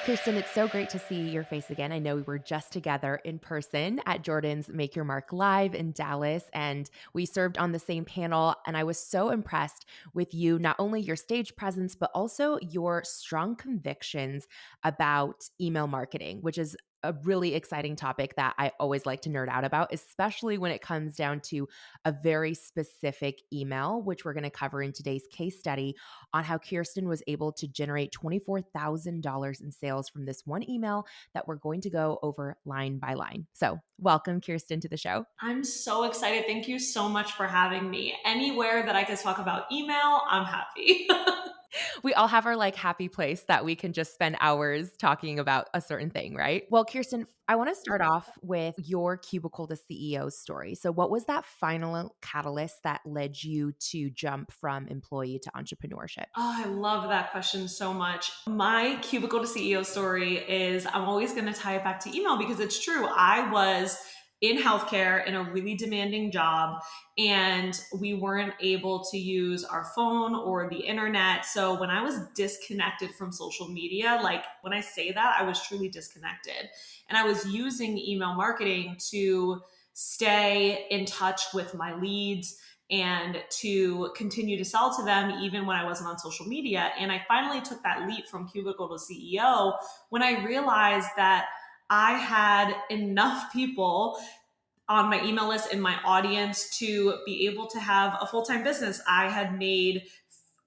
Kirsten, it's so great to see your face again. I know we were just together in person at Jordan's Make Your Mark Live in Dallas, and we served on the same panel. And I was so impressed with you, not only your stage presence, but also your strong convictions about email marketing, which is a really exciting topic that I always like to nerd out about, especially when it comes down to a very specific email, which we're going to cover in today's case study on how Kirsten was able to generate $24,000 in sales from this one email that we're going to go over line by line. So, welcome, Kirsten, to the show. I'm so excited. Thank you so much for having me. Anywhere that I can talk about email, I'm happy. We all have our happy place that we can just spend hours talking about a certain thing, right? Well, Kirsten, I want to start off with your Cubicle to CEO story. So, what was that final catalyst that led you to jump from employee to entrepreneurship? Oh, I love that question so much. My Cubicle to CEO story is I'm always going to tie it back to email because it's true. I was in healthcare in a really demanding job, and we weren't able to use our phone or the internet. So when I was disconnected from social media, like when I say that, I was truly disconnected. And I was using email marketing to stay in touch with my leads and to continue to sell to them even when I wasn't on social media. And I finally took that leap from Cubicle to CEO when I realized that I had enough people on my email list in my audience to be able to have a full-time business. I had made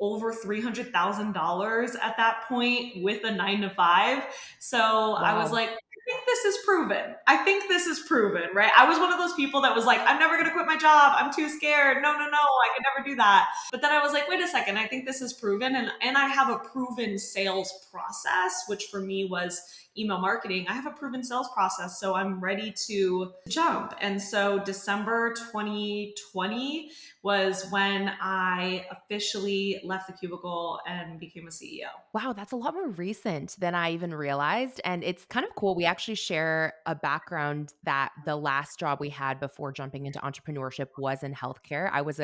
over $300,000 at that point with a 9 to 5. So I was Wow. like, I think this is proven. I think this is proven, right? I was one of those people that was like, I'm never going to quit my job. I'm too scared. No, I can never do that. But then I was like, wait a second. I think this is proven. And I have a proven sales process, which for me was email marketing. I have a proven sales process. So I'm ready to jump. And so December 2020 was when I officially left the cubicle and became a CEO. Wow, that's a lot more recent than I even realized. And it's kind of cool. We actually share a background that the last job we had before jumping into entrepreneurship was in healthcare. I was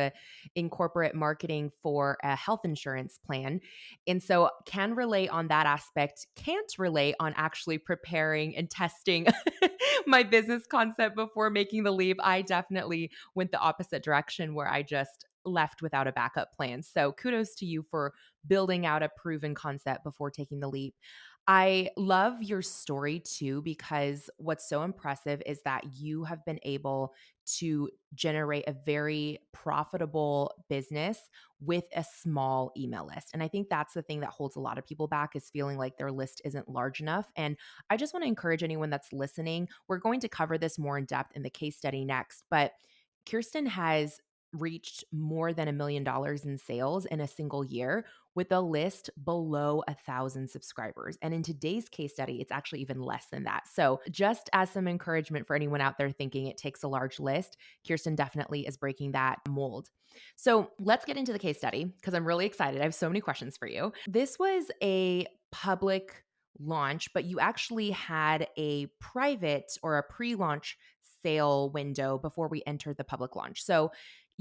in corporate marketing for a health insurance plan. And so can relate on that aspect, can't relate on actually preparing and testing my business concept before making the leap. I definitely went the opposite direction where I just left without a backup plan. So kudos to you for building out a proven concept before taking the leap. I love your story too, because what's so impressive is that you have been able to generate a very profitable business with a small email list. And I think that's the thing that holds a lot of people back is feeling like their list isn't large enough. And I just want to encourage anyone that's listening. We're going to cover this more in depth in the case study next, but Kirsten has reached more than $1 million in sales in a single year with a list below 1,000 subscribers. And in today's case study, it's actually even less than that. So, just as some encouragement for anyone out there thinking it takes a large list, Kirsten definitely is breaking that mold. So, let's get into the case study because I'm really excited. I have so many questions for you. This was a public launch, but you actually had a private or a pre launch sale window before we entered the public launch. So,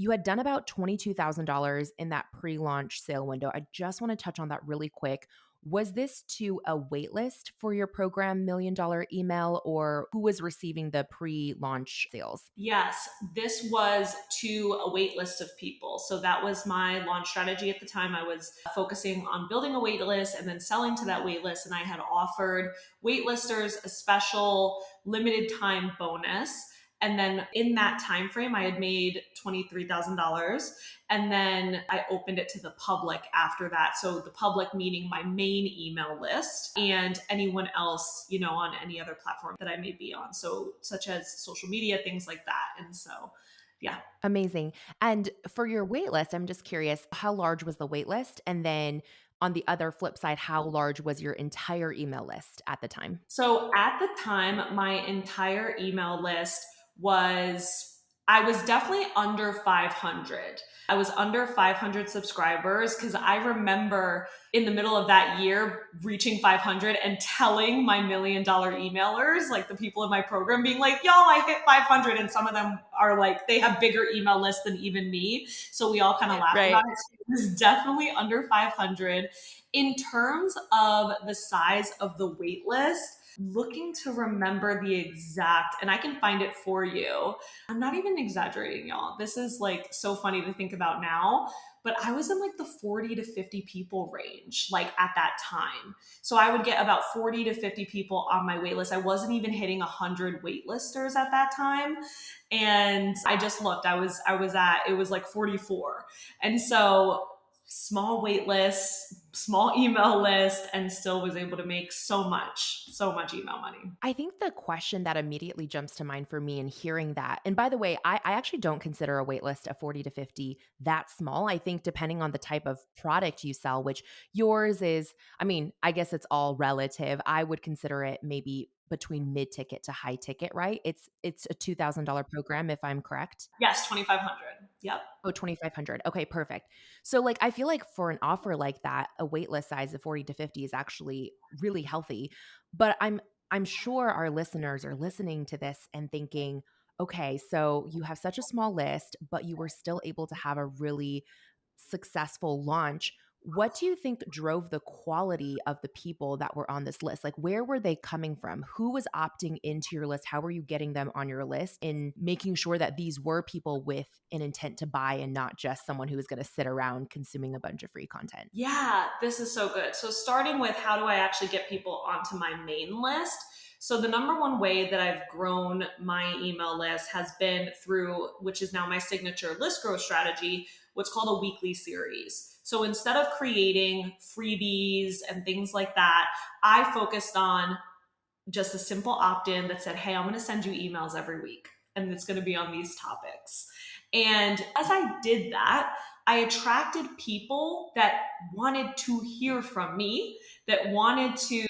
you had done about $22,000 in that pre-launch sale window. I just want to touch on that really quick. Was this to a wait list for your program $1 million email, or who was receiving the pre-launch sales? Yes, this was to a wait list of people. So that was my launch strategy at the time. I was focusing on building a wait list and then selling to that wait list. And I had offered waitlisters a special limited time bonus. And then in that time frame, I had made $23,000. And then I opened it to the public after that. So the public meaning my main email list and anyone else, on any other platform that I may be on. So such as social media, things like that. And so, yeah. Amazing. And for your wait list, I'm just curious, how large was the wait list? And then on the other flip side, how large was your entire email list at the time? So at the time, my entire email list was I was definitely under 500. I was under 500 subscribers because I remember in the middle of that year reaching 500 and telling my $1 million emailers, like the people in my program, being like, y'all, I hit 500. And some of them are like, they have bigger email lists than even me. So we all kind of laughed about Right. it. So it was definitely under 500. In terms of the size of the wait list, looking to remember the exact, and I can find it for you. I'm not even exaggerating, y'all. This is like so funny to think about now, but I was in like the 40 to 50 people range, like at that time. So I would get about 40 to 50 people on my wait list. I wasn't even hitting 100 waitlisters at that time. And I just looked, it was like 44. And so small wait list, small email list, and still was able to make so much email money. I think the question that immediately jumps to mind for me in hearing that, and by the way, I actually don't consider a wait list of 40 to 50 that small. I think depending on the type of product you sell, which yours is, I mean, I guess it's all relative. I would consider it maybe between mid ticket to high ticket, right? It's a $2,000 program if I'm correct. Yes, 2,500. Yep. Oh, 2,500. Okay, perfect. So, like, I feel like for an offer like that, a waitlist size of 40 to 50 is actually really healthy. But I'm sure our listeners are listening to this and thinking, okay, so you have such a small list, but you were still able to have a really successful launch. What do you think drove the quality of the people that were on this list? Like, where were they coming from? Who was opting into your list? How were you getting them on your list and making sure that these were people with an intent to buy and not just someone who was going to sit around consuming a bunch of free content? Yeah, this is so good. So, starting with how do I actually get people onto my main list? So, the number one way that I've grown my email list has been through, which is now my signature list growth strategy, what's called a weekly series. So, instead of creating freebies and things like that, I focused on just a simple opt in that said, hey, I'm going to send you emails every week, and it's going to be on these topics. And as I did that, I attracted people that wanted to hear from me, that wanted to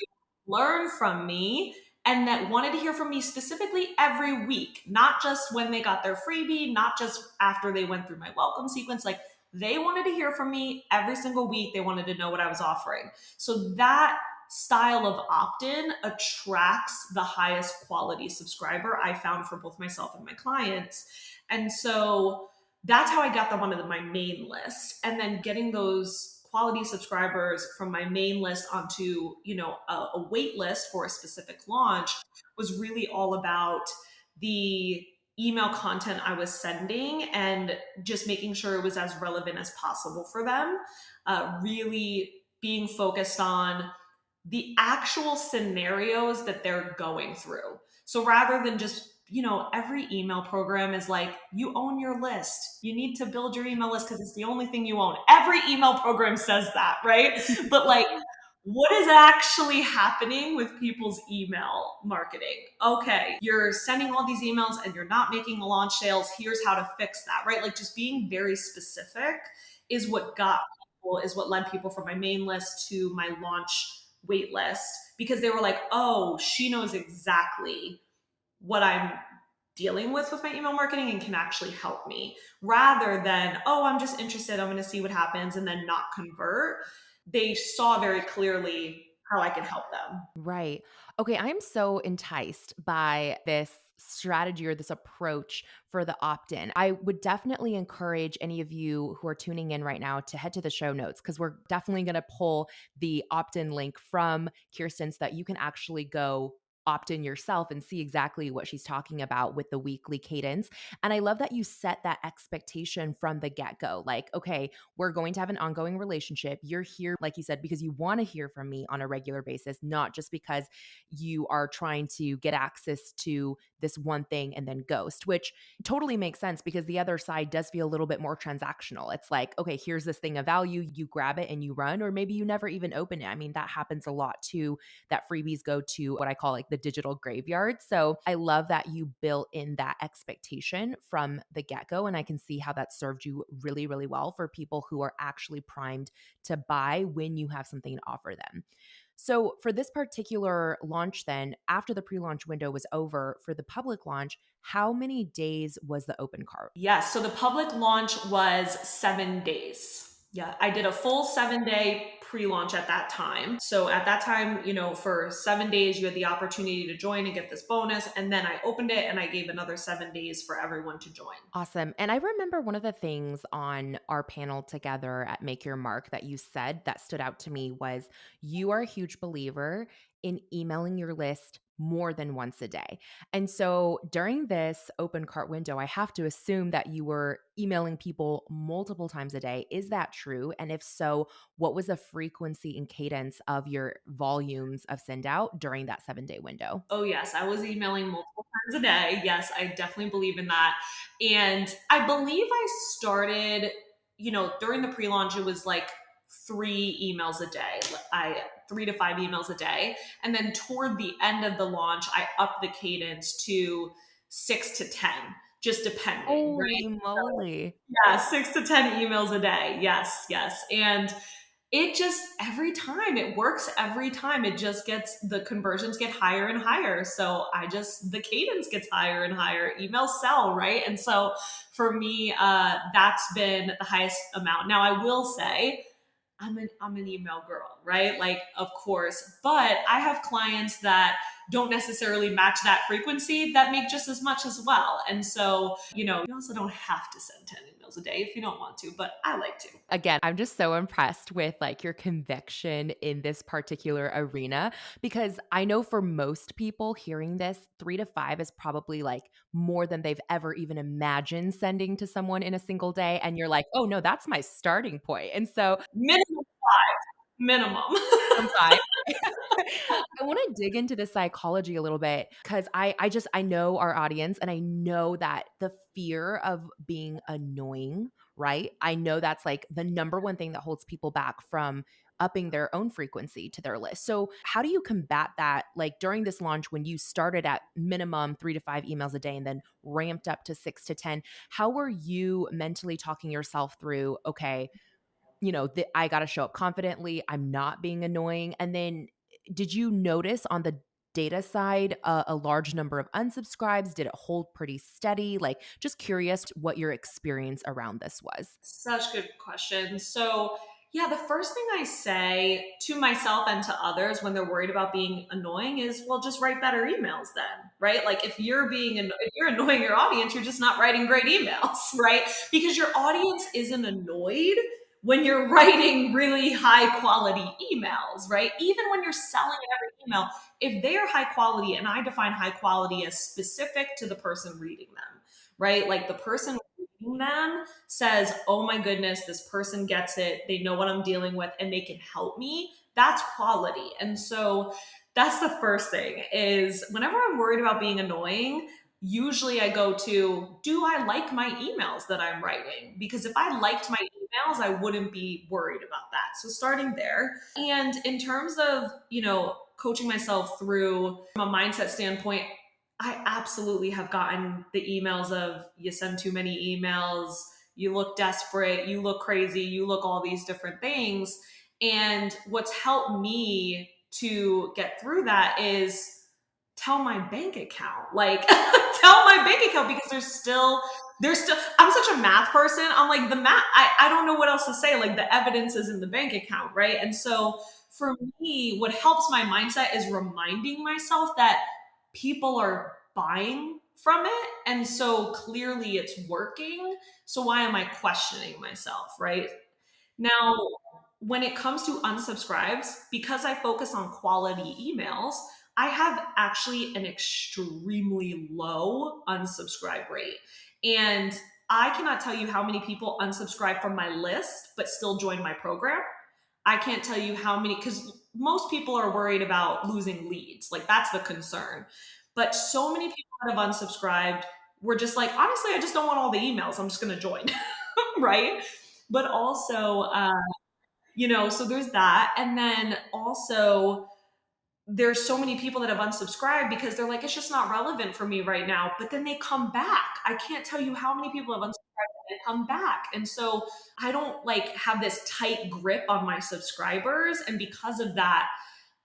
learn from me, and that wanted to hear from me specifically every week, not just when they got their freebie, not just after they went through my welcome sequence. Like they wanted to hear from me every single week. They wanted to know what I was offering. So that style of opt-in attracts the highest quality subscriber I found for both myself and my clients. And so that's how I got them onto my main list. And then getting those quality subscribers from my main list onto, a wait list for a specific launch was really all about the email content I was sending and just making sure it was as relevant as possible for them. Really being focused on the actual scenarios that they're going through. So rather than just, every email program is like, you own your list. You need to build your email list because it's the only thing you own. Every email program says that, right? But like, what is actually happening with people's email marketing? Okay, you're sending all these emails and you're not making launch sales. Here's how to fix that, right? Like just being very specific is what led people from my main list to my launch wait list because they were like, oh, she knows exactly what I'm dealing with my email marketing and can actually help me rather than, oh, I'm just interested. I'm going to see what happens and then not convert. They saw very clearly how I can help them. Right. Okay, I'm so enticed by this strategy or this approach for the opt in. I would definitely encourage any of you who are tuning in right now to head to the show notes because we're definitely going to pull the opt in link from Kirsten so that you can actually go opt in yourself and see exactly what she's talking about with the weekly cadence. And I love that you set that expectation from the get go. Like, okay, we're going to have an ongoing relationship. You're here, like you said, because you want to hear from me on a regular basis, not just because you are trying to get access to this one thing and then ghost, which totally makes sense because the other side does feel a little bit more transactional. It's like, okay, here's this thing of value, you grab it and you run, or maybe you never even open it. I mean, that happens a lot too, that freebies go to what I call like the digital graveyard. So I love that you built in that expectation from the get go. And I can see how that served you really, really well for people who are actually primed to buy when you have something to offer them. So, for this particular launch, then, after the pre launch window was over for the public launch, how many days was the open cart? Yes. So the public launch was 7 days. Yeah. I did a full 7 day pre launch at that time. So at that time, for 7 days, you had the opportunity to join and get this bonus. And then I opened it and I gave another 7 days for everyone to join. Awesome. And I remember one of the things on our panel together at Make Your Mark that you said that stood out to me was you are a huge believer in emailing your list more than once a day. And so during this open cart window, I have to assume that you were emailing people multiple times a day. Is that true? And if so, what was the frequency and cadence of your volumes of send out during that 7-day window? Oh, yes. I was emailing multiple times a day. Yes, I definitely believe in that. And I believe I started, during the pre launch, it was like 3 emails a day. 3 to 5 emails a day. And then toward the end of the launch, I upped the cadence to 6 to 10, just depending, Holy right? So, moly. yeah, 6 to 10 emails a day. Yes, yes. And it just every time it works every time it just gets the conversions get higher and higher, so the cadence gets higher and higher, emails sell, right? And so for me, that's been the highest amount. Now I will say I'm an email girl, right? Like, of course, but I have clients that don't necessarily match that frequency that make just as much as well. And so, you also don't have to send 10 emails a day if you don't want to, but I like to. Again, I'm just so impressed with like your conviction in this particular arena because I know for most people hearing this, 3 to 5 is probably like more than they've ever even imagined sending to someone in a single day. And you're like, oh no, that's my starting point. And so Minimum 5, minimum. from 5. I want to dig into the psychology a little bit because I know our audience and I know that the fear of being annoying, right? I know that's like the number one thing that holds people back from upping their own frequency to their list. So, how do you combat that? Like during this launch, when you started at minimum 3 to 5 emails a day and then ramped up to 6 to 10, how were you mentally talking yourself through, okay, I got to show up confidently. I'm not being annoying. And then did you notice on the data side a large number of unsubscribes? Did it hold pretty steady? Like, just curious what your experience around this was. Such good question. So, yeah, the first thing I say to myself and to others when they're worried about being annoying is, well, just write better emails then, right? Like if you're annoying your audience, you're just not writing great emails, right? Because your audience isn't annoyed when you're writing really high quality emails, right? Even when you're selling every email, if they are high quality, and I define high quality as specific to the person reading them, right? Like the person reading them says, oh my goodness, this person gets it. They know what I'm dealing with and they can help me. That's quality. And so that's the first thing is whenever I'm worried about being annoying, usually I go to, do I like my emails that I'm writing? Because if I liked my emails, I wouldn't be worried about that. So starting there. And in terms of, coaching myself through from a mindset standpoint, I absolutely have gotten the emails of you send too many emails, you look desperate, you look crazy, you look all these different things. And what's helped me to get through that is tell my bank account. Like tell my bank account because there's still I'm such a math person. I'm like the math I don't know what else to say. Like the evidence is in the bank account, right? And so for me, what helps my mindset is reminding myself that people are buying from it. And so clearly it's working. So why am I questioning myself, right? Now, when it comes to unsubscribes, because I focus on quality emails, I have actually an extremely low unsubscribe rate. And I cannot tell you how many people unsubscribe from my list but still join my program. I can't tell you how many, because most people are worried about losing leads. Like that's the concern. But so many people that have unsubscribed were just like, honestly, I just don't want all the emails. I'm just going to join. Right. But also, so there's that. And then also, there's so many people that have unsubscribed because they're like, it's just not relevant for me right now. But then they come back. I can't tell you how many people have unsubscribed and they come back. And so I don't like have this tight grip on my subscribers. And because of that,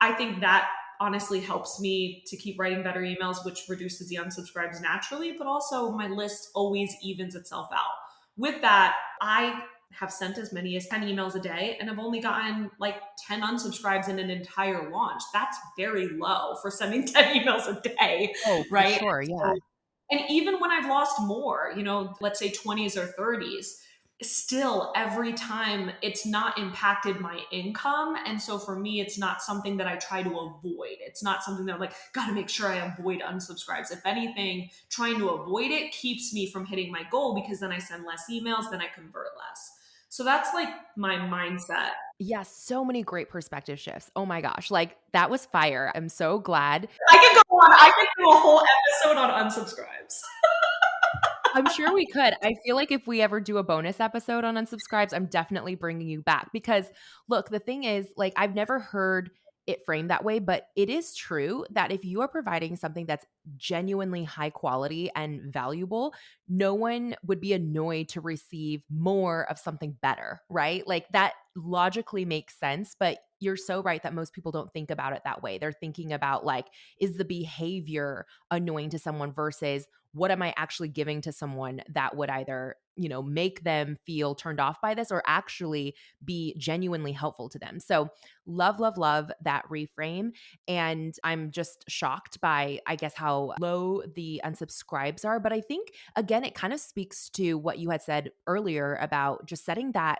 I think that honestly helps me to keep writing better emails, which reduces the unsubscribes naturally, but also my list always evens itself out. With that, I have sent as many as 10 emails a day and I've only gotten like 10 unsubscribes in an entire launch. That's very low for sending 10 emails a day, Oh, for right? sure, yeah. So, and even when I've lost more, let's say 20s or 30s, still every time it's not impacted my income. And so for me, it's not something that I try to avoid. It's not something that I'm like, gotta make sure I avoid unsubscribes. If anything, trying to avoid it keeps me from hitting my goal because then I send less emails, then I convert less. So that's like my mindset. Yes, so many great perspective shifts. Oh my gosh, like, that was fire. I'm so glad. I could go on, I could do a whole episode on unsubscribes. I'm sure we could. I feel like if we ever do a bonus episode on unsubscribes, I'm definitely bringing you back because look, the thing is, like, I've never heard it framed that way, but it is true that if you are providing something that's genuinely high quality and valuable, no one would be annoyed to receive more of something better, right? Like that logically makes sense, but you're so right that most people don't think about it that way. They're thinking about like, is the behavior annoying to someone versus what am I actually giving to someone that would either, make them feel turned off by this or actually be genuinely helpful to them. So, love, love, love that reframe. And I'm just shocked by, I guess, how low the unsubscribes are. But I think, again, it kind of speaks to what you had said earlier about just setting that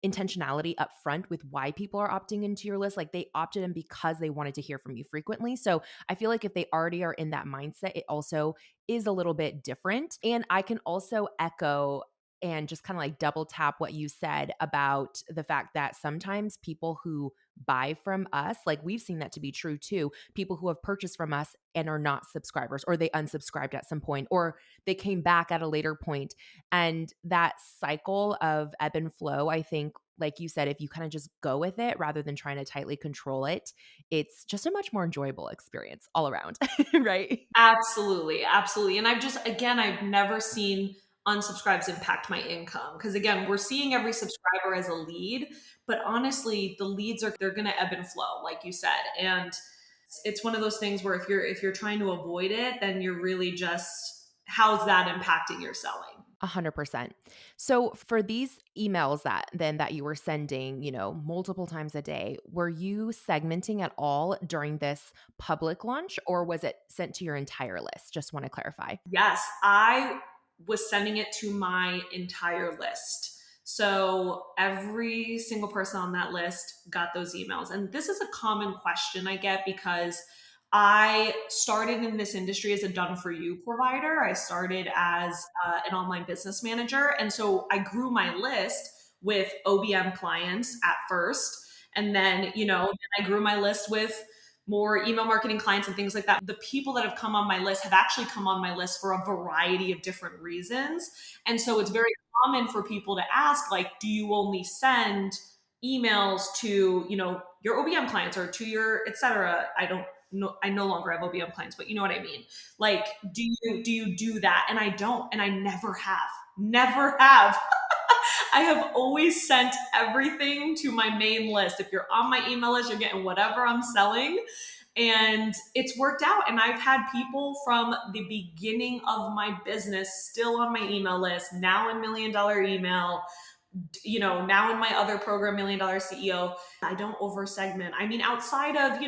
intentionality up front with why people are opting into your list. Like they opted in because they wanted to hear from you frequently. So I feel like if they already are in that mindset, it also is a little bit different. And I can also echo and just kind of like double tap what you said about the fact that sometimes people who buy from us, like we've seen that to be true too, people who have purchased from us and are not subscribers, or they unsubscribed at some point, or they came back at a later point. And that cycle of ebb and flow, I think, like you said, if you kind of just go with it rather than trying to tightly control it, it's just a much more enjoyable experience all around, right? Absolutely, absolutely. And I've never seen unsubscribes impact my income because again, we're seeing every subscriber as a lead, but honestly, the leads they're going to ebb and flow, like you said. And it's one of those things where if you're trying to avoid it, then you're really just how's that impacting your selling? 100%. So for these emails that you were sending, multiple times a day, were you segmenting at all during this public launch or was it sent to your entire list? Just want to clarify. Yes, I was sending it to my entire list. So every single person on that list got those emails. And this is a common question I get because I started in this industry as a done for you provider. I started as an online business manager. And so I grew my list with OBM clients at first. And then, I grew my list with more email marketing clients and things like that. The people that have come on my list have actually come on my list for a variety of different reasons. And so it's very common for people to ask, like, do you only send emails to, your OBM clients or to your, et cetera? I no longer have OBM clients, but you know what I mean? Like, do you do that? And I don't, and I never have. Never have. I have always sent everything to my main list. If you're on my email list, you're getting whatever I'm selling. And it's worked out. And I've had people from the beginning of my business still on my email list, now in Million Dollar Email, now in my other program, Million Dollar CEO. I don't over segment. I mean, outside of,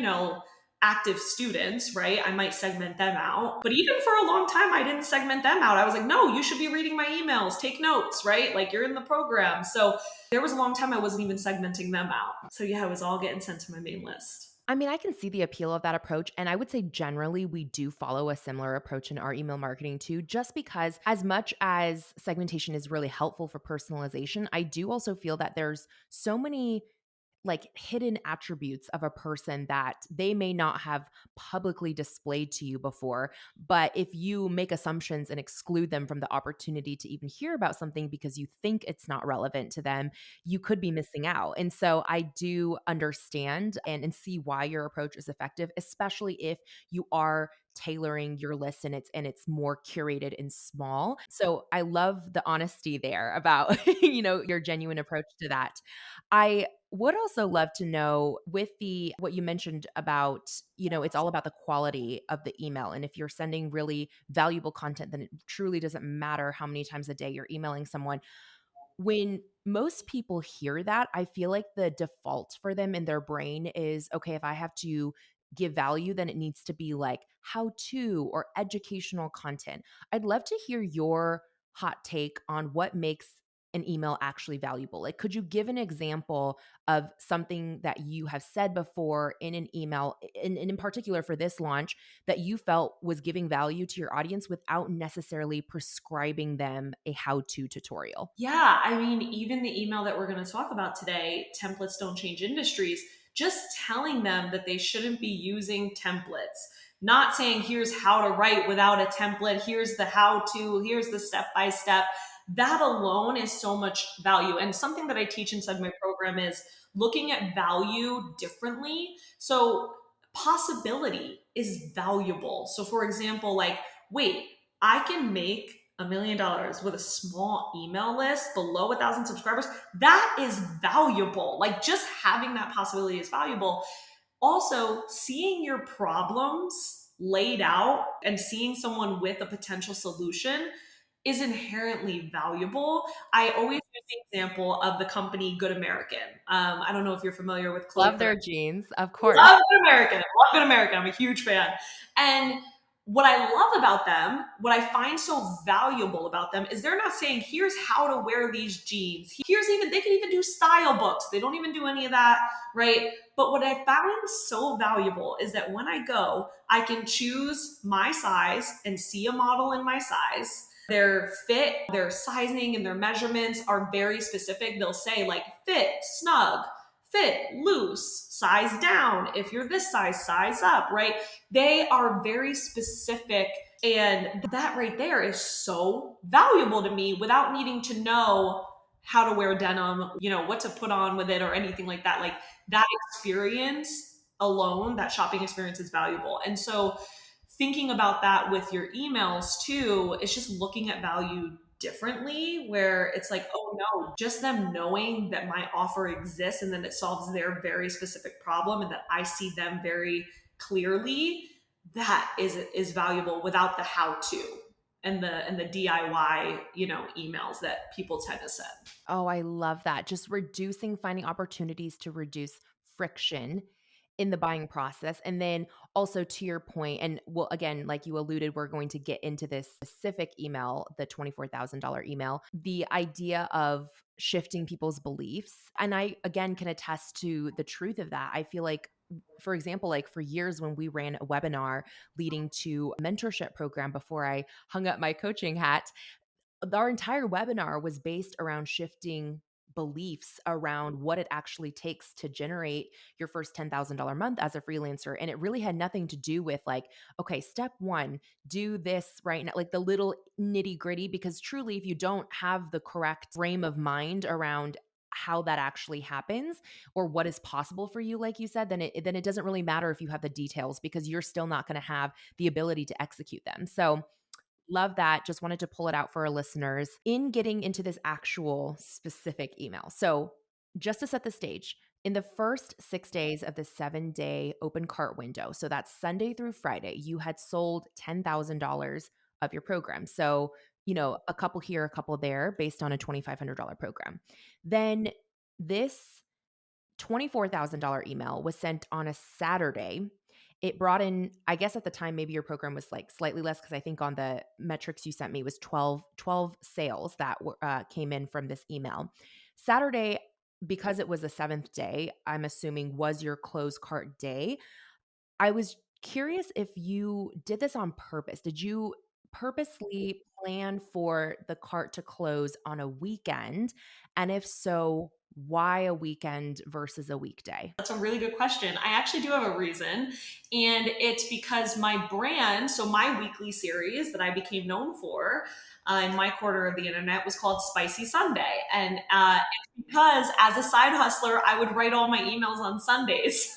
active students, right? I might segment them out. But even for a long time, I didn't segment them out. I was like, no, you should be reading my emails, take notes, right? Like you're in the program. So there was a long time I wasn't even segmenting them out. So yeah, it was all getting sent to my main list. I mean, I can see the appeal of that approach. And I would say generally we do follow a similar approach in our email marketing too, just because as much as segmentation is really helpful for personalization, I do also feel that there's so many like hidden attributes of a person that they may not have publicly displayed to you before. But if you make assumptions and exclude them from the opportunity to even hear about something because you think it's not relevant to them, you could be missing out. And so I do understand and see why your approach is effective, especially if you are tailoring your list and it's more curated and small. So I love the honesty there about, your genuine approach to that. I would also love to know with the what you mentioned about, it's all about the quality of the email. And if you're sending really valuable content, then it truly doesn't matter how many times a day you're emailing someone. When most people hear that, I feel like the default for them in their brain is, okay, if I have to give value, then it needs to be like how to or educational content. I'd love to hear your hot take on what makes an email actually valuable. Like, could you give an example of something that you have said before in an email, and in particular for this launch, that you felt was giving value to your audience without necessarily prescribing them a how to tutorial? Yeah, I mean, even the email that we're going to talk about today, templates don't change industries, just telling them that they shouldn't be using templates, not saying here's how to write without a template, here's the how to, here's the step by step. That alone is so much value. And something that I teach inside my program is looking at value differently. So, possibility is valuable. So, for example, like, wait, I can make $1 million with a small email list below 1,000 subscribers. That is valuable. Like, just having that possibility is valuable. Also, seeing your problems laid out and seeing someone with a potential solution is inherently valuable. I always use the example of the company Good American. I don't know if you're familiar with Chloe. Love their jeans, of course. Love Good American. Love Good American. I'm a huge fan. And what I love about them, what I find so valuable about them is they're not saying, here's how to wear these jeans. Here's even, they can even do style books. They don't even do any of that, right? But what I found so valuable is that when I go, I can choose my size and see a model in my size. Their fit, their sizing, and their measurements are very specific. They'll say, like, fit, snug, fit, loose, size down. If you're this size up, right? They are very specific. And that right there is so valuable to me without needing to know how to wear denim, what to put on with it or anything like that. Like, that experience alone, that shopping experience is valuable. And so thinking about that with your emails too, it's just looking at value differently, where it's like, oh no, just them knowing that my offer exists and then it solves their very specific problem and that I see them very clearly, that is valuable without the how to and the DIY, emails that people tend to send. Oh, I love that. Just finding opportunities to reduce friction in the buying process. And then also to your point, and well, again, like you alluded, we're going to get into this specific email, the $24,000 email, the idea of shifting people's beliefs. And I, again, can attest to the truth of that. I feel like, for example, like for years when we ran a webinar leading to a mentorship program before I hung up my coaching hat, our entire webinar was based around shifting beliefs around what it actually takes to generate your first $10,000 month as a freelancer. And it really had nothing to do with like, okay, step one, do this right now, like the little nitty gritty, because truly, if you don't have the correct frame of mind around how that actually happens or what is possible for you, like you said, then it doesn't really matter if you have the details because you're still not going to have the ability to execute them. So love that. Just wanted to pull it out for our listeners in getting into this actual specific email. So, just to set the stage, in the first 6 days of the 7-day open cart window, so that's Sunday through Friday, you had sold $10,000 of your program. So, a couple here, a couple there based on a $2,500 program. Then this $24,000 email was sent on a Saturday. It brought in, I guess at the time, maybe your program was like slightly less because I think on the metrics you sent me was 12 sales that came in from this email. Saturday, because it was the seventh day, I'm assuming was your close cart day. I was curious if you did this on purpose. Did you purposely plan for the cart to close on a weekend? And if so, why a weekend versus a weekday? That's a really good question. I actually do have a reason, and it's because my brand, so my weekly series that I became known for in my quarter of the internet was called Spicy Sunday. And it's because as a side hustler, I would write all my emails on Sundays.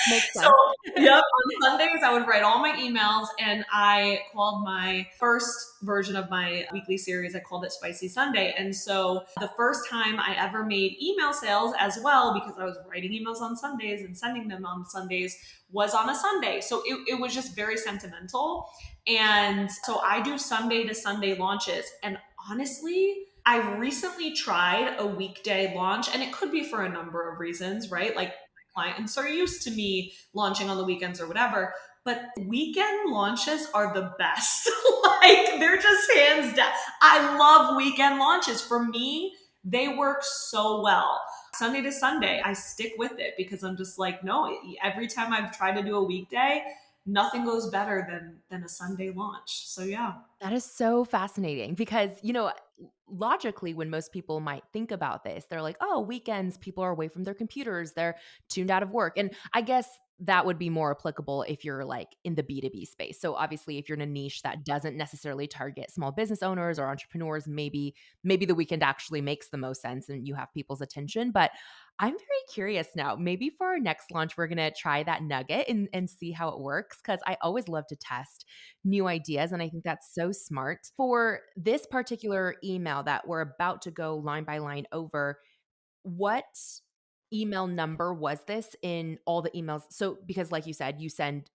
Makes So, sense. yep, on Sundays I would write all my emails, and I called my first version of my weekly series, I called it Spicy Sunday. And so the first time I ever made email sales as well, because I was writing emails on Sundays and sending them on Sundays, was on a Sunday. So it was just very sentimental. And so I do Sunday to Sunday launches. And honestly, I recently tried a weekday launch, and it could be for a number of reasons, right? Like clients are used to me launching on the weekends or whatever. But weekend launches are the best. Like they're just hands down. I love weekend launches. For me, they work so well. Sunday to Sunday, I stick with it because I'm just like, no, every time I've tried to do a weekday, nothing goes better than a Sunday launch. So yeah. That is so fascinating because, logically, when most people might think about this, they're like, oh, weekends, people are away from their computers, they're tuned out of work. And I guess that would be more applicable if you're like in the B2B space. So obviously, if you're in a niche that doesn't necessarily target small business owners or entrepreneurs, maybe the weekend actually makes the most sense and you have people's attention. But I'm very curious now. Maybe for our next launch, we're gonna try that nugget and see how it works because I always love to test new ideas. And I think that's so smart. For this particular email that we're about to go line by line over, what email number was this in all the emails? So, because like you said, you send,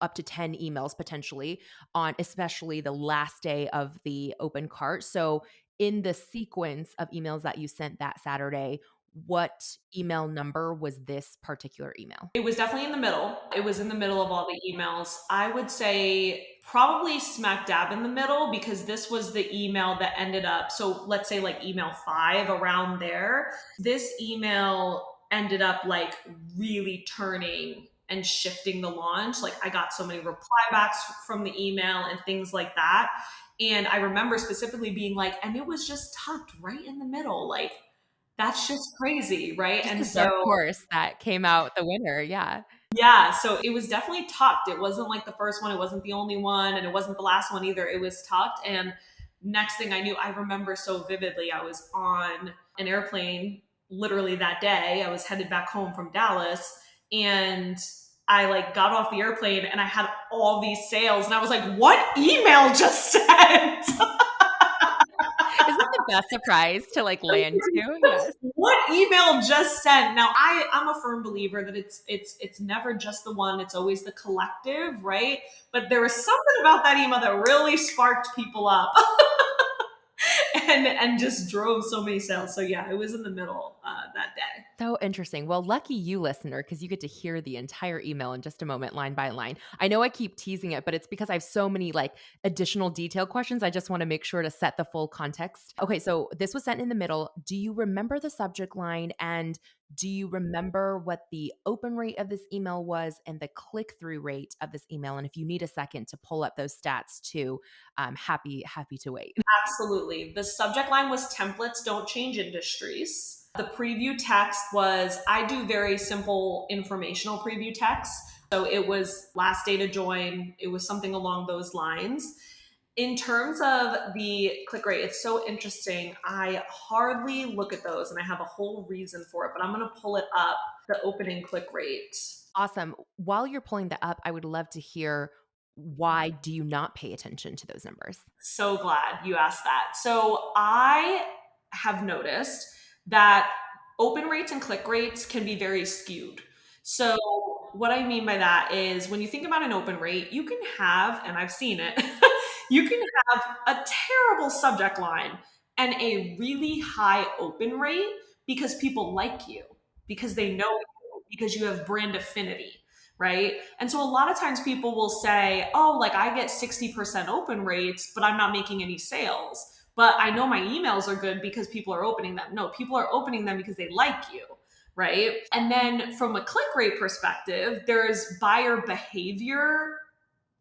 up to 10 emails potentially on especially the last day of the open cart. So, in the sequence of emails that you sent that Saturday, what email number was this particular email? It was definitely in the middle. It was in the middle of all the emails. I would say probably smack dab in the middle because this was the email that ended up. So let's say like email 5 around there. This email ended up like really turning and shifting the launch. Like I got so many reply backs from the email and things like that. And I remember specifically being like, and it was just tucked right in the middle. Like that's just crazy, right? Just And a dark so horse that came out the winner. Yeah. yeah, so it was definitely tucked. It wasn't like the first one, it wasn't the only one, and it wasn't the last one either. It was tucked. And next thing I knew, I remember so vividly, I was on an airplane literally that day. I was headed back home from Dallas, and I like got off the airplane and I had all these sales, and I was like, what email just sent? Isn't that the best surprise to like land to? Yes. What email just sent? Now I'm a firm believer that it's never just the one, it's always the collective, right? But there was something about that email that really sparked people up and just drove so many sales. So yeah, it was in the middle that day. So interesting. Well, lucky you, listener, because you get to hear the entire email in just a moment, line by line. I know I keep teasing it, but it's because I have so many like additional detailed questions. I just want to make sure to set the full context. Okay, so this was sent in the middle. Do you remember the subject line? And do you remember what the open rate of this email was and the click through rate of this email? And if you need a second to pull up those stats too, happy to wait. Absolutely. The subject line was templates don't change industries. The preview text was I do very simple informational preview text. So it was last day to join. It was something along those lines. In terms of the click rate, it's so interesting. I hardly look at those and I have a whole reason for it, but I'm going to pull it up the opening click rate. Awesome. While you're pulling that up, I would love to hear why do you not pay attention to those numbers? So glad you asked that. So I have noticed that open rates and click rates can be very skewed. So what I mean by that is when you think about an open rate, you can have, and I've seen it, you can have a terrible subject line and a really high open rate because people like you, because they know you, because you have brand affinity, right? And so a lot of times people will say, oh, like I get 60% open rates, but I'm not making any sales. But I know my emails are good because people are opening them. No, people are opening them because they like you, right? And then from a click rate perspective, there's buyer behavior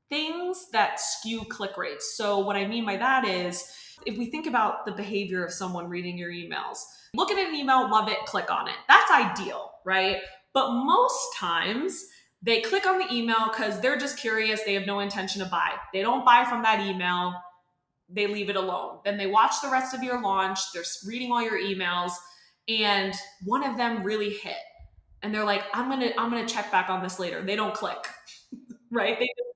things that skew click rates. So what I mean by that is if we think about the behavior of someone reading your emails, look at an email, love it, click on it. That's ideal, right? But most times they click on the email because they're just curious. They have no intention to buy. They don't buy from that email. They leave it alone. Then they watch the rest of your launch. They're reading all your emails and one of them really hit. and they're like, I'm gonna check back on this later. They don't click, right? They just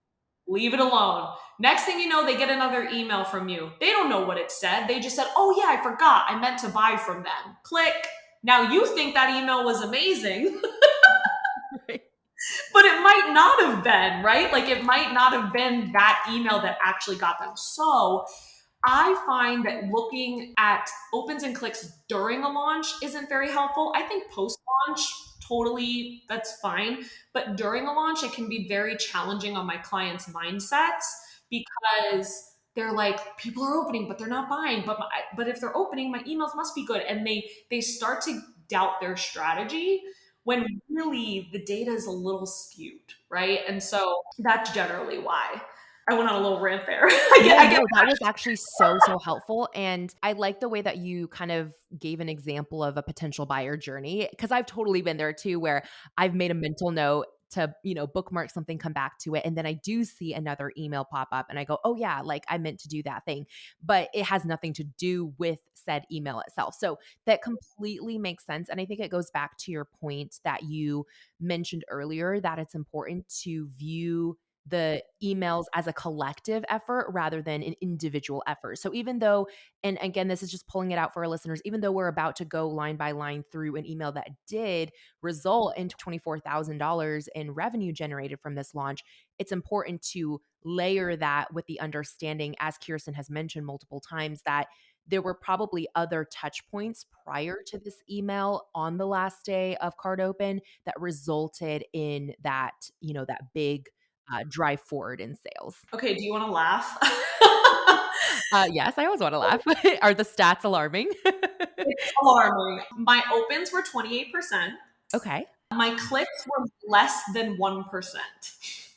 leave it alone. Next thing you know, they get another email from you. They don't know what it said. They just said, oh yeah, I forgot. I meant to buy from them. Click. Now you think that email was amazing, Right. but it might not have been, right? Like it might not have been that email that actually got them. So I find that looking at opens and clicks during a launch isn't very helpful. I think post launch, totally, that's fine. But during a launch, it can be very challenging on my clients' mindsets because they're like, people are opening, but they're not buying. But if they're opening, my emails must be good. And they start to doubt their strategy when really the data is a little skewed, right? And so that's generally why. I went on a little rant there. No, I get no, that was actually so, so helpful, and I like the way that you kind of gave an example of a potential buyer journey, because I've totally been there too, where I've made a mental note to, bookmark something, come back to it, and then I do see another email pop up and I go, "Oh yeah, like I meant to do that thing," but it has nothing to do with said email itself. So that completely makes sense, and I think it goes back to your point that you mentioned earlier, that it's important to view the emails as a collective effort rather than an individual effort. So even though, and again, this is just pulling it out for our listeners, even though we're about to go line by line through an email that did result in $24,000 in revenue generated from this launch, it's important to layer that with the understanding, as Kirsten has mentioned multiple times, that there were probably other touch points prior to this email on the last day of card open that resulted in that, that big drive forward in sales. Okay, do you want to laugh? Yes, I always want to laugh. Are the stats alarming? It's alarming. My opens were 28%. Okay. My clicks were less than 1%.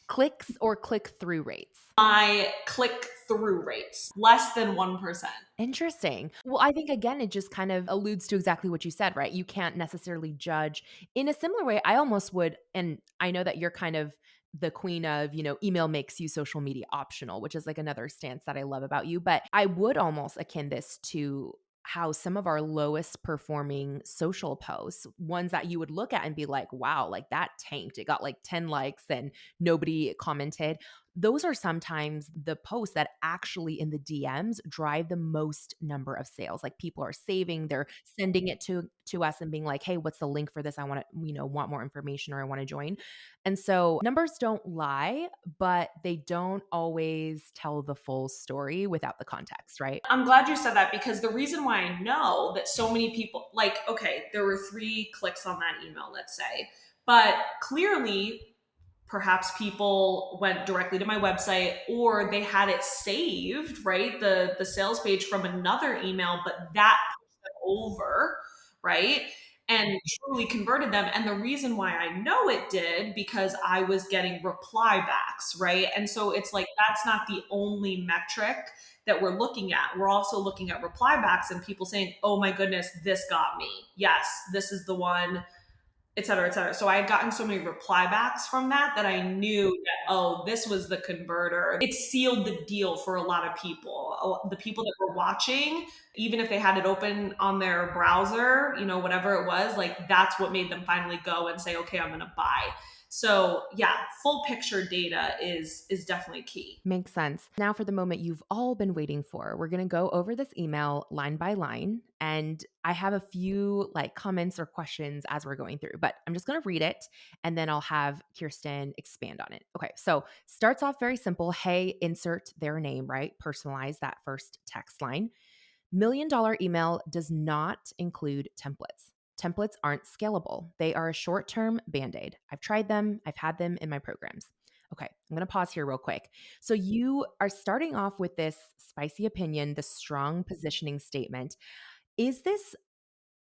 Clicks or click through rates? My click through rates, less than 1%. Interesting. Well, I think again, it just kind of alludes to exactly what you said, right? You can't necessarily judge in a similar way. I almost would, and I know that you're kind of the queen of, email makes you social media optional, which is like another stance that I love about you. But I would almost akin this to how some of our lowest performing social posts, ones that you would look at and be like, wow, like that tanked. It got like 10 likes and nobody commented. Those are sometimes the posts that actually in the DMs drive the most number of sales. Like people are saving, they're sending it to us and being like, "Hey, what's the link for this? I want to, want more information or I want to join." And so numbers don't lie, but they don't always tell the full story without the context, right? I'm glad you said that because the reason why I know that so many people, like, okay, there were 3 clicks on that email, let's say, but clearly perhaps people went directly to my website or they had it saved, right? The sales page from another email, but that pushed them over, right? And truly converted them. And the reason why I know it did, because I was getting reply backs, right? And so it's like that's not the only metric that we're looking at. We're also looking at reply backs and people saying, oh my goodness, this got me. Yes, this is the one, et cetera, et cetera. So I had gotten so many reply backs from that I knew that, oh, this was the converter. It sealed the deal for a lot of people. The people that were watching, even if they had it open on their browser, whatever it was, like that's what made them finally go and say, okay, I'm going to buy. So yeah, full picture data is definitely key. Makes sense. Now, for the moment you've all been waiting for, we're going to go over this email line by line. And I have a few like comments or questions as we're going through, but I'm just going to read it and then I'll have Kirsten expand on it. Okay. So starts off very simple. Hey, insert their name, right? Personalize that first text line. $1 million email does not include templates. Templates aren't scalable. They are a short term band aid. I've tried them, I've had them in my programs. Okay, I'm going to pause here real quick. So, you are starting off with this spicy opinion, the strong positioning statement. Is this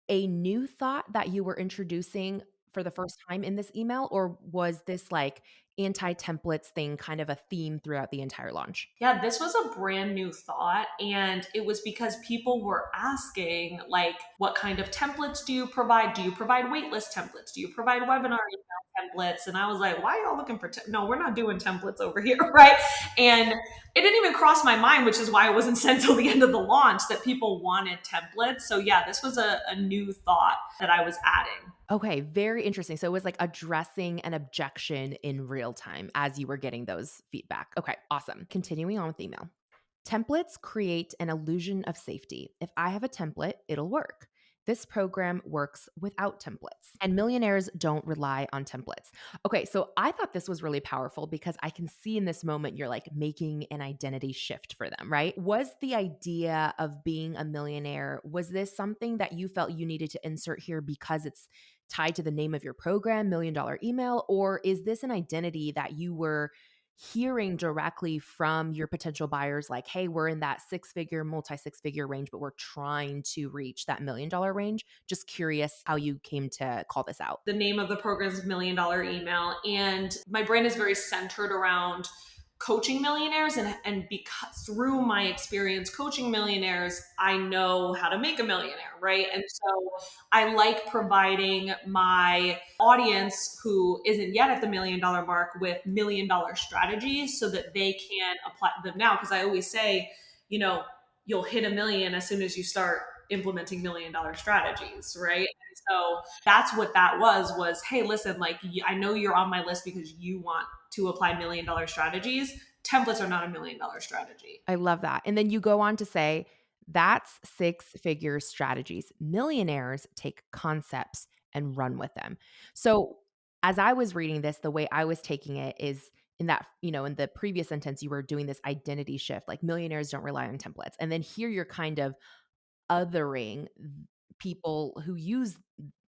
a new thought that you were introducing for the first time in this email, or was this like anti templates thing kind of a theme throughout the entire launch? Yeah, this was a brand new thought. And it was because people were asking, like, what kind of templates do you provide? Do you provide waitlist templates? Do you provide webinar email templates? And I was like, why are y'all looking for, no, we're not doing templates over here, right? And it didn't even cross my mind, which is why it wasn't sent till the end of the launch that people wanted templates. So yeah, this was a new thought that I was adding. Okay, very interesting. So it was like addressing an objection in real time as you were getting those feedback. Okay, awesome. Continuing on with the email. Templates create an illusion of safety. If I have a template, it'll work. This program works without templates, and millionaires don't rely on templates. Okay, so I thought this was really powerful because I can see in this moment you're like making an identity shift for them, right? Was the idea of being a millionaire, was this something that you felt you needed to insert here because it's tied to the name of your program, Million Dollar Email, or is this an identity that you were hearing directly from your potential buyers like, hey, we're in that six figure, multi six figure range, but we're trying to reach that $1 million range? Just curious how you came to call this out. The name of the program is Million Dollar Email. And my brand is very centered around coaching millionaires. And because through my experience coaching millionaires, I know how to make a millionaire, right? And so I like providing my audience who isn't yet at the $1 million mark with $1 million strategies so that they can apply them now. Because I always say, you know, you'll hit a million as soon as you start implementing $1 million strategies, right? And so that's what that was, hey, listen, like I know you're on my list because you want to apply $1 million strategies. Templates are not $1 million strategy. I love that. And then you go on to say, that's six figure strategies. Millionaires take concepts and run with them. So, as I was reading this, the way I was taking it is in that, in the previous sentence, you were doing this identity shift, like millionaires don't rely on templates. And then here you're kind of othering people who use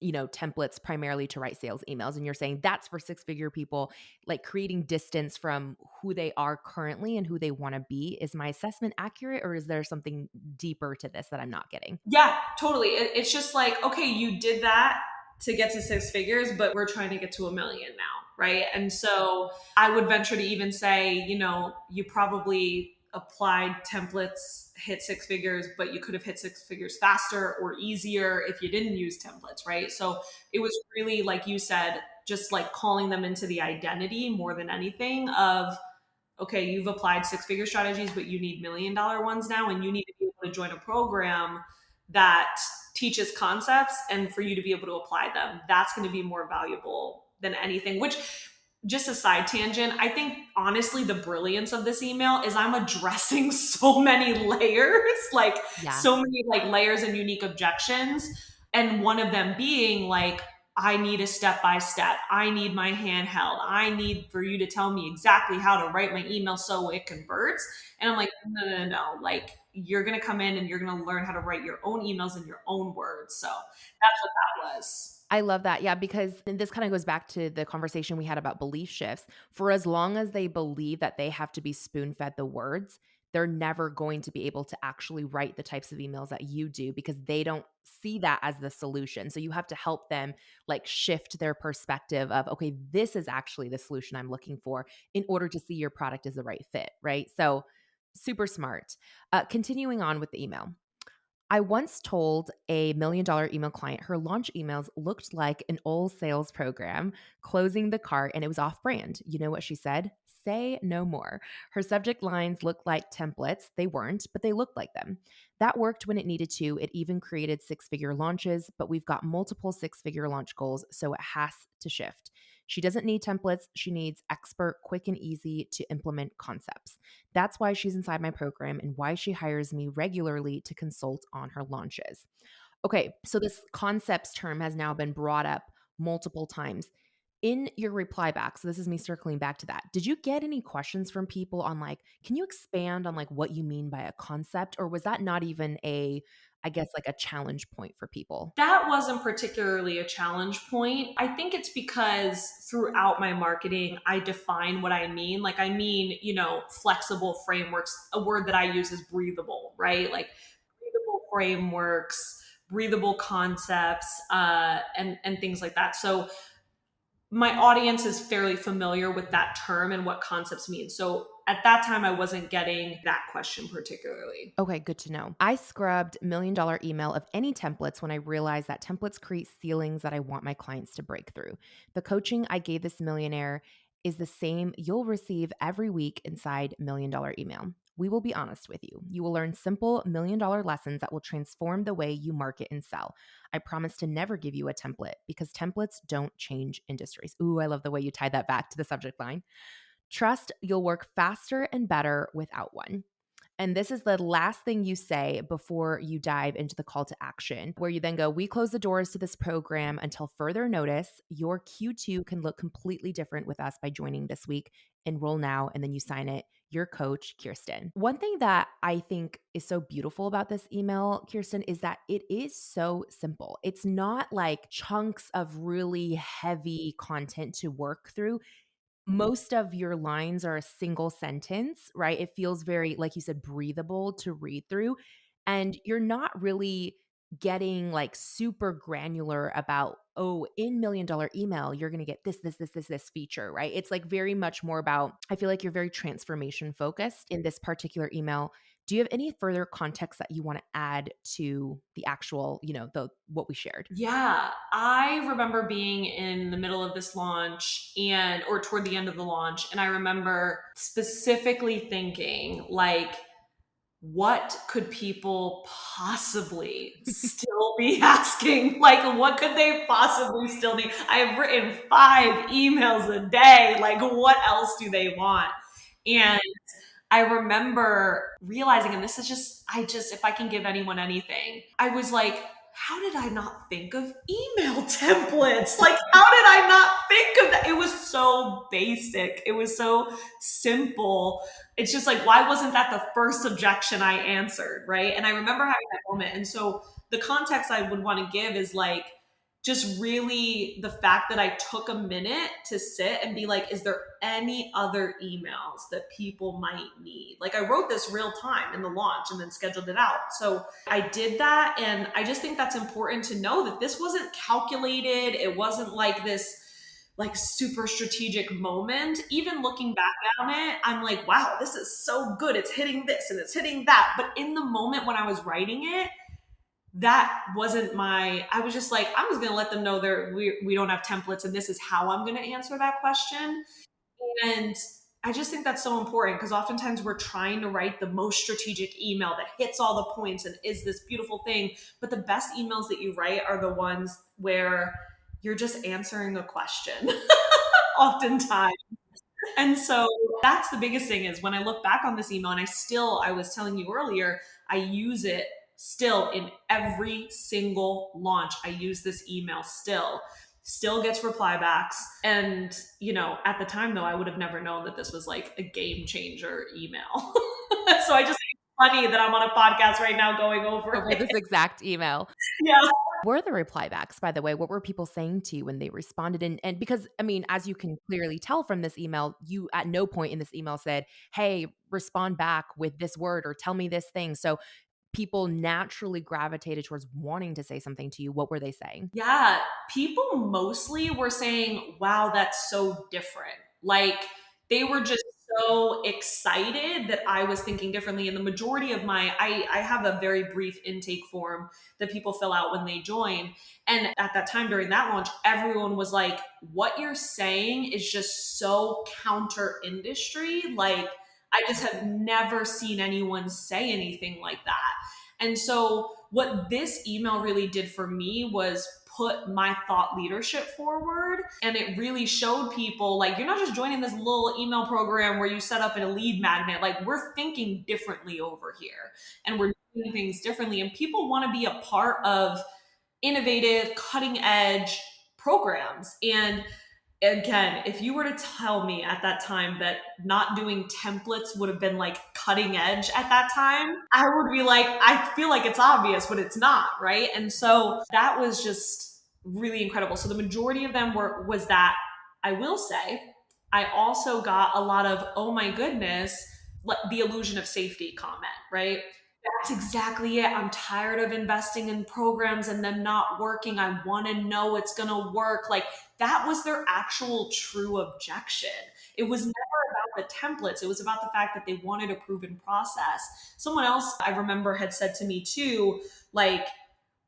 templates primarily to write sales emails, and you're saying that's for six figure people, like creating distance from who they are currently and who they want to be. Is my assessment accurate, or is there something deeper to this that I'm not getting? Yeah, totally. It's just like, okay, you did that to get to six figures, but we're trying to get to a million now, right? And so I would venture to even say, you probably applied templates, hit six figures, but you could have hit six figures faster or easier if you didn't use templates, right? So it was really, like you said, just like calling them into the identity more than anything of, okay, you've applied six figure strategies, but you need $1 million ones now, and you need to be able to join a program that teaches concepts and for you to be able to apply them. That's going to be more valuable than anything, which, just a side tangent, I think honestly the brilliance of this email is I'm addressing so many layers, like Yeah. so many like layers and unique objections. And one of them being like, I need a step by step. I need my handheld. I need for you to tell me exactly how to write my email so it converts. And I'm like, no, no, no, no. Like, you're going to come in and you're going to learn how to write your own emails in your own words. So that's what that was. I love that. Yeah, because and this kind of goes back to the conversation we had about belief shifts. For as long as they believe that they have to be spoon fed the words, they're never going to be able to actually write the types of emails that you do because they don't see that as the solution. So you have to help them like shift their perspective of, okay, this is actually the solution I'm looking for in order to see your product is the right fit, right? So super smart. Continuing on with the email. I once told a $1 million email client her launch emails looked like an old sales program closing the cart and it was off brand. You know what she said? Say no more. Her subject lines looked like templates. They weren't, but they looked like them. That worked when it needed to. It even created six figure launches, but we've got multiple six figure launch goals, so it has to shift. She doesn't need templates. She needs expert, quick, and easy to implement concepts. That's why she's inside my program and why she hires me regularly to consult on her launches. Okay, so this concepts term has now been brought up multiple times. In your reply back, so this is me circling back to that. Did you get any questions from people on like, can you expand on like what you mean by a concept? Or was that not even I guess like a challenge point for people? That wasn't particularly a challenge point. I think it's because throughout my marketing, I define what I mean. Like, I mean, flexible frameworks. A word that I use is breathable, right? Like, breathable frameworks, breathable concepts, and things like that. So, my audience is fairly familiar with that term and what concepts mean. So, at that time, I wasn't getting that question particularly. Okay, good to know. I scrubbed $1 million email of any templates when I realized that templates create ceilings that I want my clients to break through. The coaching I gave this millionaire is the same you'll receive every week inside $1 million email. We will be honest with you. You will learn simple $1 million lessons that will transform the way you market and sell. I promise to never give you a template because templates don't change industries. Ooh, I love the way you tied that back to the subject line. Trust you'll work faster and better without one. And this is the last thing you say before you dive into the call to action, where you then go, we close the doors to this program until further notice. Your Q2 can look completely different with us by joining this week. Enroll now, and then you sign it. Your coach, Kirsten. One thing that I think is so beautiful about this email, Kirsten, is that it is so simple. It's not like chunks of really heavy content to work through. Most of your lines are a single sentence, right? It feels very, like you said, breathable to read through. And you're not really getting like super granular about, oh, in $1 million email, you're going to get this feature, right? It's like very much more about, I feel like you're very transformation focused in this particular email. Do you have any further context that you want to add to the actual, what we shared? Yeah, I remember being in the middle of this launch or toward the end of the launch, and I remember specifically thinking like, what could people possibly still be asking? Like, what could they possibly still need? I have written 5 emails a day. Like, what else do they want? And I remember realizing, and this is if I can give anyone anything, I was like, how did I not think of email templates? Like, how did I not think of that? It was so basic. It was so simple. It's just like, why wasn't that the first objection I answered? Right. And I remember having that moment. And so the context I would want to give is like, just really the fact that I took a minute to sit and be like, is there any other emails that people might need? Like, I wrote this real time in the launch and then scheduled it out. So I did that. And I just think that's important to know that this wasn't calculated. It wasn't like this like super strategic moment. Even looking back on it, I'm like, wow, this is so good. It's hitting this and it's hitting that. But in the moment when I was writing it, that wasn't I was just like, I'm just going to let them know we don't have templates and this is how I'm going to answer that question. And I just think that's so important because oftentimes we're trying to write the most strategic email that hits all the points and is this beautiful thing. But the best emails that you write are the ones where you're just answering a question oftentimes. And so that's the biggest thing is when I look back on this email and I was telling you earlier, I use it still in every single launch. I use this email still gets reply backs. And, at the time though, I would have never known that this was like a game changer email. So I just think it's funny that I'm on a podcast right now going over This exact email. Yeah. Were the reply backs, by the way? What were people saying to you when they responded? And because, I mean, as you can clearly tell from this email, you at no point in this email said, hey, respond back with this word or tell me this thing. So people naturally gravitated towards wanting to say something to you. What were they saying? Yeah, people mostly were saying, wow, that's so different. Like they were just so excited that I was thinking differently. And the majority of I have a very brief intake form that people fill out when they join. And at that time during that launch, everyone was like, what you're saying is just so counter industry. Like I just have never seen anyone say anything like that. And so what this email really did for me was put my thought leadership forward. And it really showed people like, you're not just joining this little email program where you set up in a lead magnet. Like we're thinking differently over here and we're doing things differently. And people want to be a part of innovative, cutting edge programs. And again, if you were to tell me at that time that not doing templates would have been like cutting edge at that time, I would be like, I feel like it's obvious, but it's not, right? And so that was just really incredible. So the majority of them was that. I will say, I also got a lot of, oh my goodness, like the illusion of safety comment, right? That's exactly it. I'm tired of investing in programs and them not working. I want to know it's going to work. Like that was their actual true objection. It was never about the templates. It was about the fact that they wanted a proven process. Someone else I remember had said to me too, like,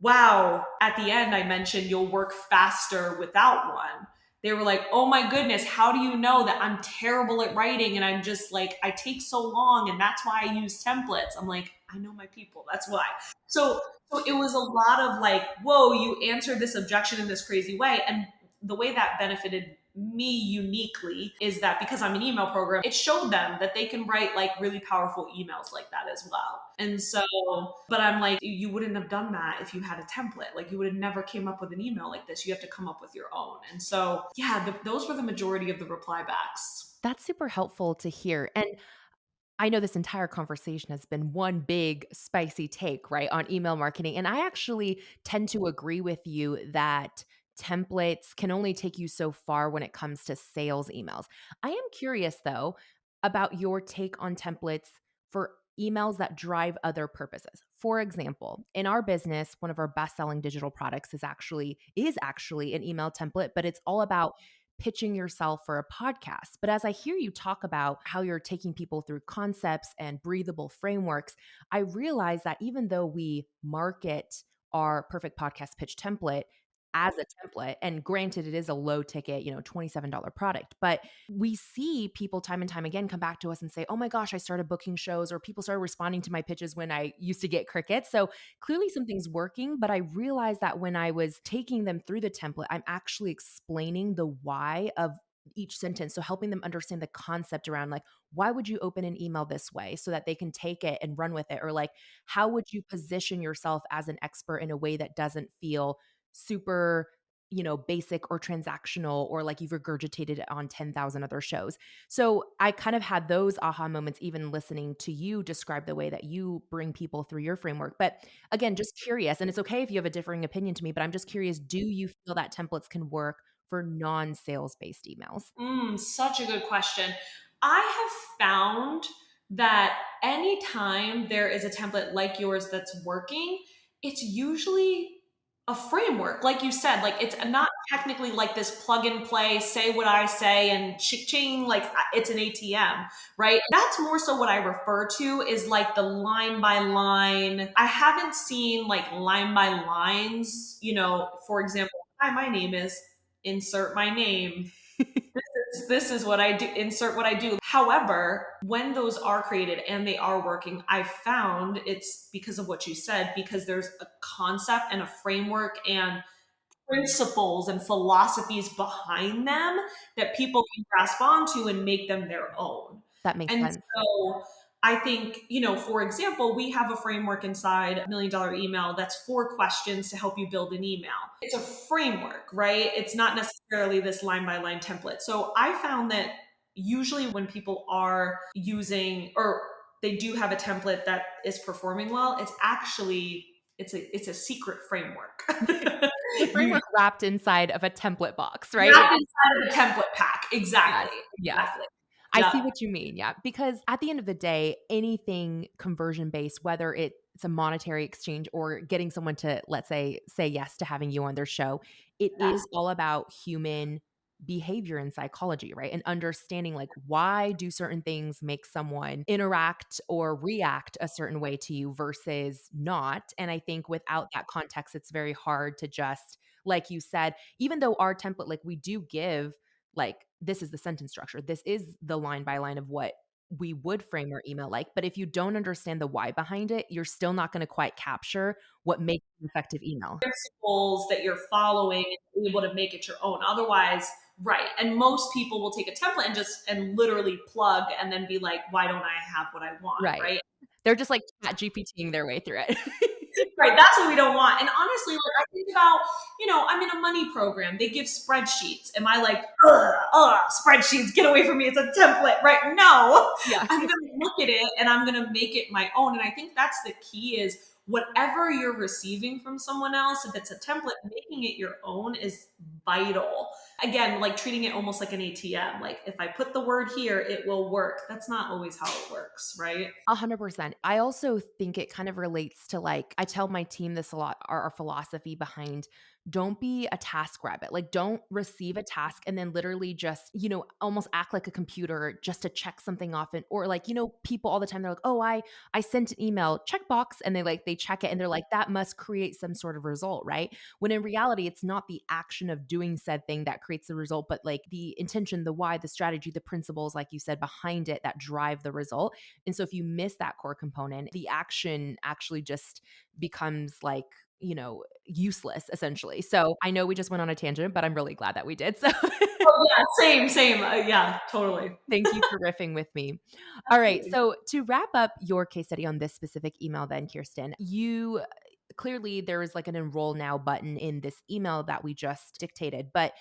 wow, at the end I mentioned you'll work faster without one. They were like, "Oh my goodness, how do you know that I'm terrible at writing and I'm just like I take so long and that's why I use templates." I'm like, "I know my people. That's why." So so it was a lot of like, "Whoa, you answered this objection in this crazy way." And the way that benefited me uniquely is that because I'm an email program, it showed them that they can write like really powerful emails like that as well. And so, but I'm like, you wouldn't have done that if you had a template. Like you would have never came up with an email like this. You have to come up with your own. And so, yeah, those were the majority of the reply backs. That's super helpful to hear. And I know this entire conversation has been one big spicy take, right, on email marketing. And I actually tend to agree with you that templates can only take you so far when it comes to sales emails. I am curious, though, about your take on templates for emails that drive other purposes. For example, in our business, one of our best-selling digital products is actually an email template, but it's all about pitching yourself for a podcast. But as I hear you talk about how you're taking people through concepts and breathable frameworks, I realize that even though we market our perfect podcast pitch template as a template, and granted, it is a low ticket, $27 product, but we see people time and time again come back to us and say, "Oh my gosh, I started booking shows," or people started responding to my pitches when I used to get crickets. So clearly something's working, but I realized that when I was taking them through the template, I'm actually explaining the why of each sentence. So helping them understand the concept around like, why would you open an email this way so that they can take it and run with it? Or like, how would you position yourself as an expert in a way that doesn't feel super, basic or transactional or like you've regurgitated it on 10,000 other shows. So I kind of had those aha moments even listening to you describe the way that you bring people through your framework. But again, just curious, and it's okay if you have a differing opinion to me, but I'm just curious, do you feel that templates can work for non-sales based emails? Such a good question. I have found that anytime there is a template like yours that's working, it's usually a framework. Like you said, like it's not technically like this plug and play, say what I say and ching, like it's an ATM, right? That's more so what I refer to is like the line by line. I haven't seen like line by lines, for example, hi, my name is insert my name, this is what I do, insert what I do. However, when those are created and they are working, I found it's because of what you said, because there's a concept and a framework and principles and philosophies behind them that people can grasp onto and make them their own. That makes And sense. so I think, for example, we have a framework inside $1 Million Email that's 4 questions to help you build an email. It's a framework, right? It's not necessarily this line by line template. So I found that usually when people are using or they do have a template that is performing well, it's a secret framework. The You framework wrapped inside of a template box, right? wrapped inside of a template pack. Yes, Exactly. yes. Exactly. I Yep. see what you mean, yeah, because at the end of the day, anything conversion based, whether it's a monetary exchange or getting someone to, let's say yes to having you on their show, it Yes. is all about human behavior and psychology, right? And understanding like why do certain things make someone interact or react a certain way to you versus not. And I think without that context, it's very hard to just, like you said, even though our template, like we do give like this is the sentence structure. This is the line by line of what we would frame our email like. But if you don't understand the why behind it, you're still not going to quite capture what makes an effective email. Principles that you're following and be able to make it your own. Otherwise, right. And most people will take a template and just and literally plug and then be like, why don't I have what I want? Right. Right. They're just like chat GPTing their way through it. Right. That's what we don't want. And honestly, like I think about, I'm in a money program. They give spreadsheets. Am I like, spreadsheets, get away from me. It's a template, right? No, Yeah. I'm going to look at it and I'm going to make it my own. And I think that's the key is whatever you're receiving from someone else, if it's a template, making it your own is vital. Again, like treating it almost like an ATM. Like if I put the word here, it will work. That's not always how it works, right? 100%. I also think it kind of relates to like, I tell my team this a lot, our philosophy behind don't be a task rabbit. Like, don't receive a task and then literally just, almost act like a computer just to check something off. And, or like, people all the time, they're like, oh, I sent an email, checkbox. And they check it and they're like, that must create some sort of result, right? When in reality, it's not the action of doing said thing that creates the result, but like the intention, the why, the strategy, the principles, like you said, behind it that drive the result. And so if you miss that core component, the action actually just becomes like, useless essentially. So I know we just went on a tangent, but I'm really glad that we did. So Oh, yeah, same, same. Yeah, totally. thank you for riffing with me. All right. Absolutely. So to wrap up your case study on this specific email, then, Kirsten, you clearly there is like an enroll now button in this email that we just dictated, but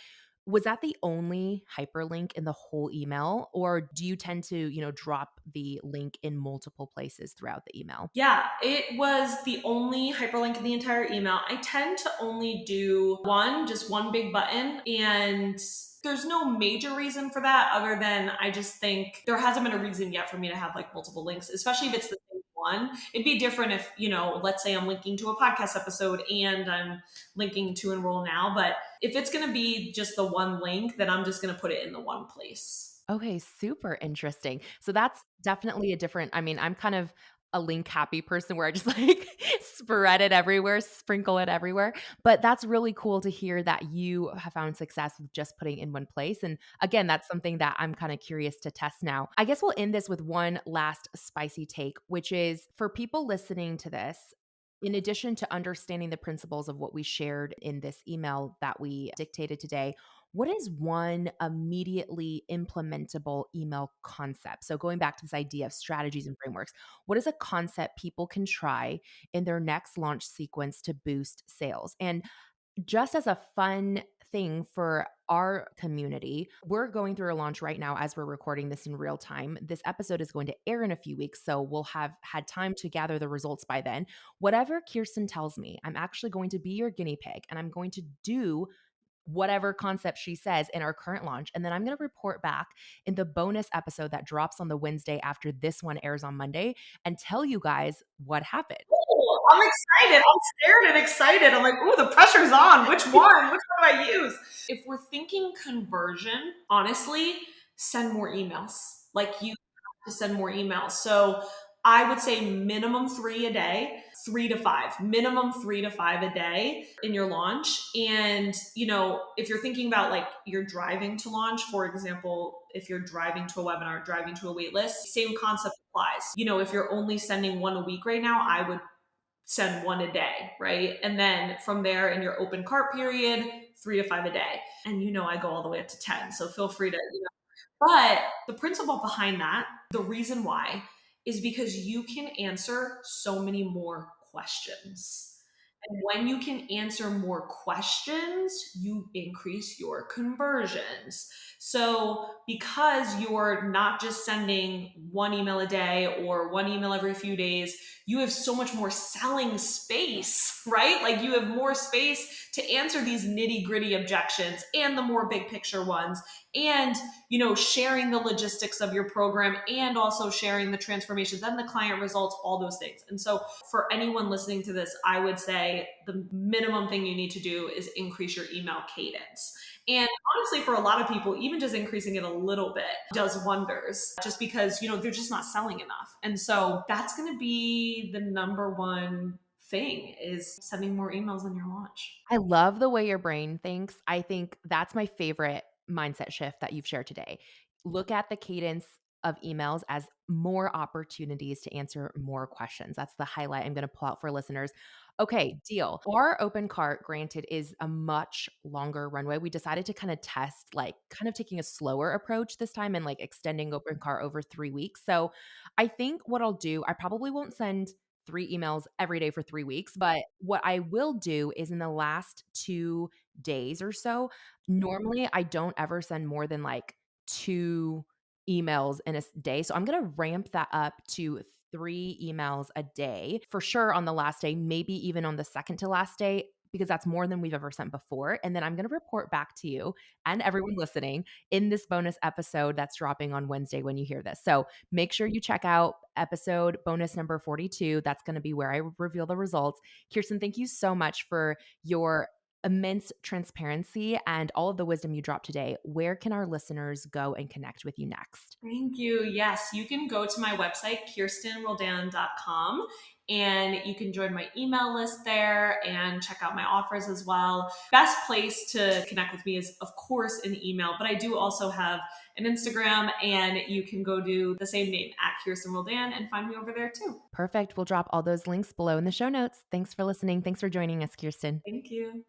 was that the only hyperlink in the whole email? Or do you tend to, drop the link in multiple places throughout the email? Yeah, it was the only hyperlink in the entire email. I tend to only do one, just one big button. And there's no major reason for that other than I just think there hasn't been a reason yet for me to have like multiple links, especially if it's the same one. It'd be different if, let's say I'm linking to a podcast episode and I'm linking to Enroll Now. But if it's going to be just the one link, then I'm just going to put it in the one place. Okay, super interesting. So that's definitely a different I'm kind of a link happy person where I just like spread it everywhere, sprinkle it everywhere. But that's really cool to hear that you have found success with just putting in one place. And again, that's something that I'm kind of curious to test now. I guess we'll end this with one last spicy take, which is for people listening to this, in addition to understanding the principles of what we shared in this email that we dictated today, what is one immediately implementable email concept? So, going back to this idea of strategies and frameworks, what is a concept people can try in their next launch sequence to boost sales? And just as a fun thing for our community, we're going through a launch right now as we're recording this in real time. This episode is going to air in a few weeks, so we'll have had time to gather the results by then. Whatever Kirsten tells me, I'm actually going to be your guinea pig and I'm going to do whatever concept she says in our current launch. And then I'm going to report back in the bonus episode that drops on the Wednesday after this one airs on Monday and tell you guys what happened. Oh, I'm excited. I'm scared and excited. I'm like, ooh, the pressure's on. Which one? Which one do I use? If we're thinking conversion, honestly, send more emails. Like you have to send more emails. So I would say minimum 3 a day, 3 to 5, minimum 3 to 5 a day in your launch. And, if you're thinking about like you're driving to launch, for example, if you're driving to a webinar, driving to a wait list, same concept applies. If you're only sending one a week right now, I would send one a day, right? And then from there in your open cart period, 3 to 5 a day. And I go all the way up to 10. So feel free to, but the principle behind that, the reason why is because you can answer so many more questions. And when you can answer more questions, you increase your conversions. So, because you're not just sending one email a day or one email every few days, you have so much more selling space, right? Like you have more space to answer these nitty gritty objections and the more big picture ones. And sharing the logistics of your program and also sharing the transformations and the client results, all those things. And so for anyone listening to this, I would say the minimum thing you need to do is increase your email cadence. And honestly, for a lot of people, even just increasing it a little bit does wonders just because, they're just not selling enough. And so that's going to be the number one thing is sending more emails on your launch. I love the way your brain thinks. I think that's my favorite mindset shift that you've shared today. Look at the cadence of emails as more opportunities to answer more questions. That's the highlight I'm going to pull out for listeners. Okay, deal. Our open cart, granted, is a much longer runway. We decided to kind of test, like, kind of taking a slower approach this time and like extending open cart over 3 weeks. So I think what I'll do, I probably won't send 3 emails every day for 3 weeks. But what I will do is in the last 2 days or so, normally I don't ever send more than like 2 emails in a day. So I'm going to ramp that up to 3 emails a day for sure on the last day, maybe even on the second to last day, because that's more than we've ever sent before. And then I'm going to report back to you and everyone listening in this bonus episode that's dropping on Wednesday when you hear this. So make sure you check out episode bonus number 42. That's going to be where I reveal the results. Kirsten, thank you so much for your immense transparency and all of the wisdom you dropped today. Where can our listeners go and connect with you next? Thank you. Yes, you can go to my website, kirstenroldan.com, and you can join my email list there and check out my offers as well. Best place to connect with me is, of course, in email, but I do also have an Instagram, and you can go do the same name at Kirsten Roldan and find me over there too. Perfect. We'll drop all those links below in the show notes. Thanks for listening. Thanks for joining us, Kirsten. Thank you.